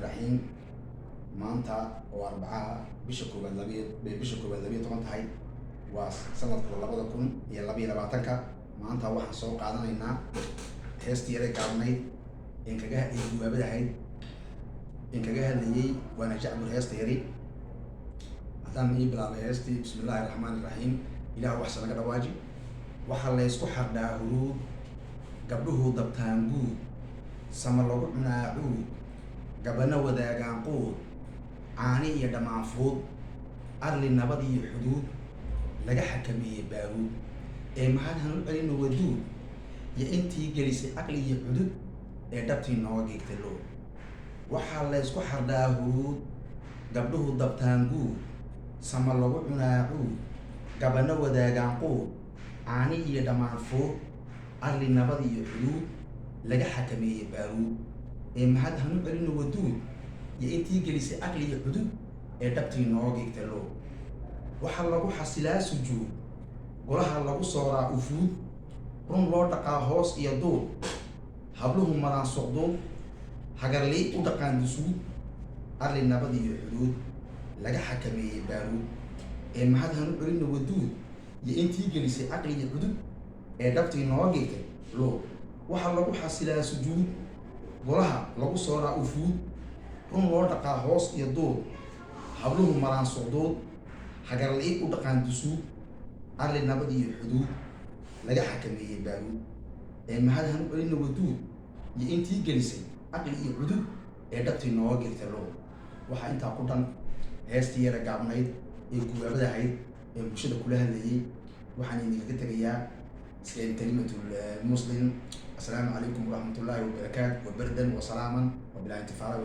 الرحيم. maanta oo Arbacaha bisha koobaad labiyo toban tahay waa sanadka 2022. maanta waxaan soo qaadanaynaa heestii yare gaabnayd in kaga hadlayay waana jacbur heesta yari. haddaan ii bilaabay heestii bismillaahi raxmaani raxiim. ilaah wax sanaga dhawaaji. waxaa la isku xardhaa huruud, gabdhuhu dabtaan guud, sama lagu cunaa cuud, gabana wadaagaan quud, caani iyo dhammaanfuud, arli nabad iyo xuduud, laga xakameeyey baaruud, ee mahad hanu celino waduud, iyo intii gelisay aqli iyo cudud ee dhabtii nooga geegtay loo. waxaa la isku xardhaa huruud, gabdhuhu dabtaan guud, sama lagu cunaa cuud, gabana wadaagaan quud, caani iyo dhammaanfuud, arli nabad iyo xuduud, laga xakameeyey baaruud, ee mahad hanu celino waduud, iyo intii gelisay aqli iyo cudud ee dhabtii nooga geegtay loo. waxaa lagu xasilaa sujuud, golaha lagu sooraa ufuud, run loo dhaqaa hoos iyo duul, habluhu maraan socduud, hagarlii u dhaqaan dusuud, arli nabad iyo xuduud, laga xakameeyey baaruud, ee mahad hanu celino waduud, iyo intii gelisay aqli iyo cudud ee dhabtii nooga geegtay loo. waxaa lagu xasilaa sujuud, golaha lagu sooraa ufuud, run loo dhaqaa hoos iyo duul, habluhu maraan socduud, hagarlii u dhaqaan dusuud, arli nabad iyo xuduud, laga xakameeyey baaruud, ee mahad hanu celino waduud, iyo intii gelisay aqli iyo cudud ee dhabtii nooga geegtay loo. waxaa intaa ku dhan heestii yara gaabnayd ee gubaabada ahayd ee bulshada kula hadlayay. waxaan idinkaga tegayaa kalimatul muslim. السلام عليكم ورحمة الله وبركاته وبردا وسلاما وبلا انتفاع.